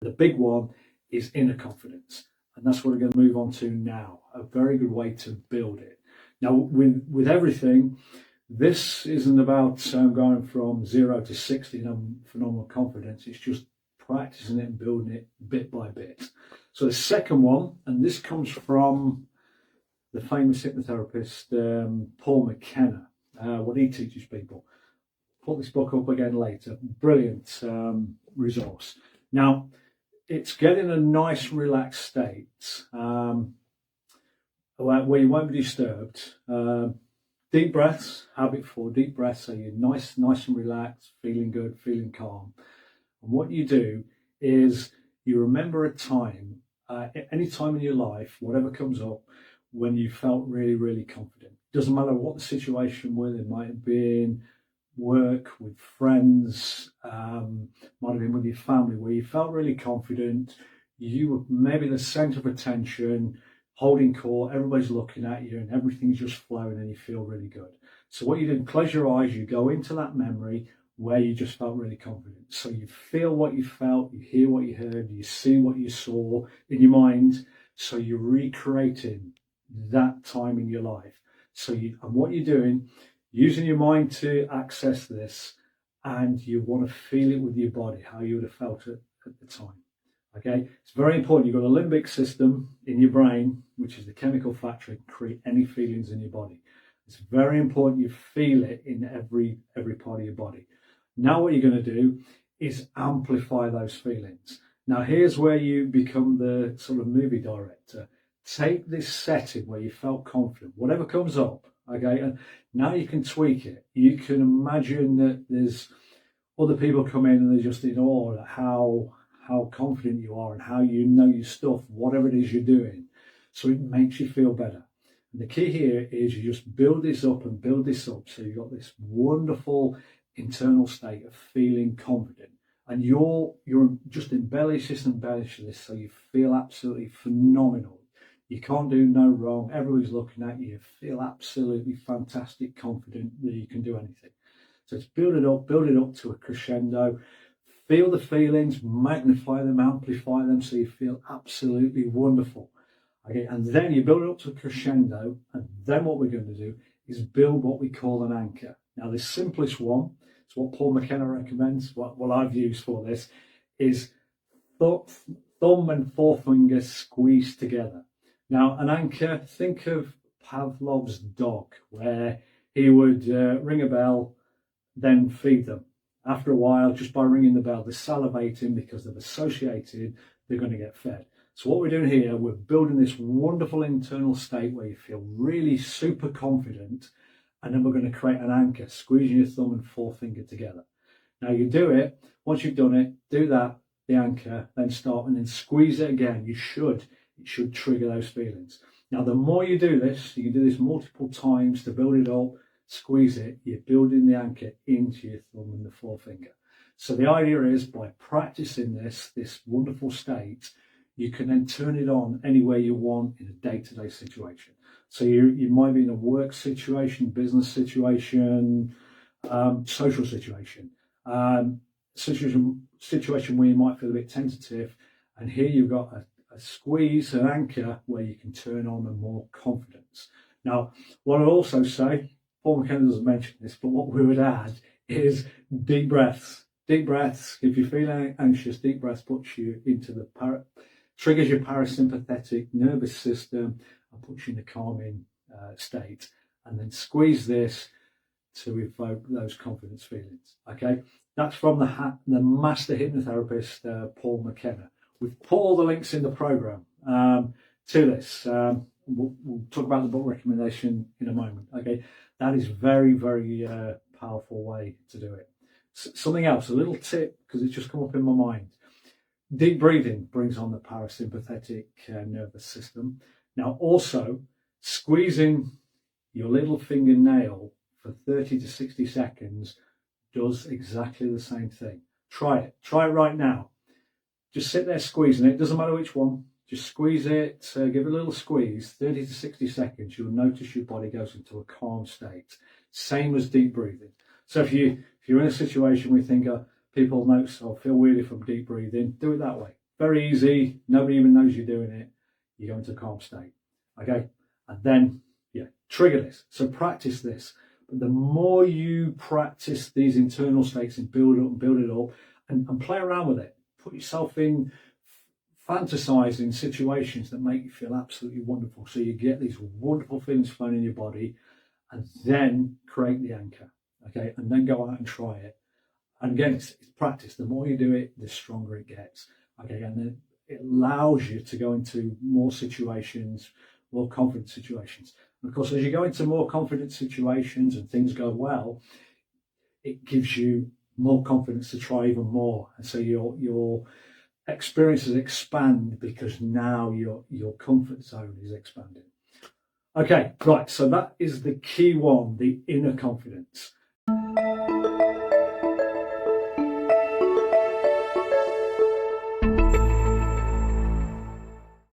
The big one is inner confidence. And that's what we're going to move on to now. A very good way to build it. Now, with everything, this isn't about going from 0 to 60 phenomenal confidence. It's just practicing it and building it bit by bit. So the second one, and this comes from the famous hypnotherapist Paul McKenna, what he teaches people. Put this book up again later. Brilliant resource. Now, it's getting a nice relaxed state where you won't be disturbed. Deep breaths, habit 4, deep breaths, so you're nice and relaxed, feeling good, feeling calm. And what you do is you remember a time, any time in your life, whatever comes up, when you felt really, really confident. Doesn't matter what the situation was, it might have been work, with friends, might have been with your family, where you felt really confident, you were maybe the center of attention, holding court, everybody's looking at you and everything's just flowing and you feel really good. So what you do, close your eyes, you go into that memory where you just felt really confident. So you feel what you felt, you hear what you heard, you see what you saw in your mind. So you're recreating that time in your life. And what you're doing, using your mind to access this, and you want to feel it with your body, how you would have felt it at the time. Okay, it's very important. You've got a limbic system in your brain, which is the chemical factory to create any feelings in your body. It's very important you feel it in every part of your body. Now what you're going to do is amplify those feelings. Now here's where you become the sort of movie director. Take this setting where you felt confident, whatever comes up, okay, and now you can tweak it. You can imagine that there's other people come in and they're just in awe at how confident you are and how you know your stuff, whatever it is you're doing. So it makes you feel better. And the key here is you just build this up and build this up. So you've got this wonderful internal state of feeling confident. And you're just embellish this so you feel absolutely phenomenal. You can't do no wrong. Everybody's looking at you. You feel absolutely fantastic, confident that you can do anything. So it's build it up to a crescendo. Feel the feelings, magnify them, amplify them so you feel absolutely wonderful. Okay, and then you build it up to a crescendo, and then what we're going to do is build what we call an anchor. Now, the simplest one, it's what Paul McKenna recommends, what I've used for this, is thumb and forefinger squeezed together. Now, an anchor, think of Pavlov's dog, where he would ring a bell, then feed them. After a while, just by ringing the bell, they're salivating because they've associated they're going to get fed. So what we're doing here, we're building this wonderful internal state where you feel really super confident, and then we're going to create an anchor, squeezing your thumb and forefinger together. Now you do it, once you've done it, do that, the anchor, then start and then squeeze it again. It should trigger those feelings. Now the more you do this, you can do this multiple times to build it up, squeeze it, you're building the anchor into your thumb and the forefinger. So the idea is by practicing this wonderful state, you can then turn it on anywhere you want in a day-to-day situation. So you might be in a work situation, business situation, social situation, situation where you might feel a bit tentative, and here you've got a squeeze, an anchor where you can turn on and more confidence. Now, what I'd also say, Paul McKenna doesn't mention this, but what we would add is deep breaths. Deep breaths, if you're feeling anxious, deep breaths puts you into triggers your parasympathetic nervous system and puts you in a calming state. And then squeeze this to evoke those confidence feelings. Okay, that's from the master hypnotherapist, Paul McKenna. We've put all the links in the program to this. We'll talk about the book recommendation in a moment. Okay, that is very, very powerful way to do it. Something else, a little tip, because it's just come up in my mind. Deep breathing brings on the parasympathetic nervous system. Now, also, squeezing your little fingernail for 30 to 60 seconds does exactly the same thing. Try it. Try it right now. Just sit there squeezing it. Doesn't matter which one. Just squeeze it. Give it a little squeeze. 30 to 60 seconds. You'll notice your body goes into a calm state. Same as deep breathing. So if you're in a situation where you think people notice or feel weird from deep breathing, do it that way. very easy. Nobody even knows you're doing it. You go into a calm state. Okay. And then, yeah, trigger this. So practice this. But the more you practice these internal states and build it up and play around with it, put yourself in, fantasize in situations that make you feel absolutely wonderful. So you get these wonderful feelings flowing in your body, and then create the anchor. Okay. And then go out and try it. And again, it's practice. The more you do it, the stronger it gets. Okay. And then it allows you to go into more situations, more confident situations. And of course, as you go into more confident situations and things go well, it gives you more confidence to try even more. And so your experiences expand because now your comfort zone is expanding. Okay, right. So that is the key one, the inner confidence.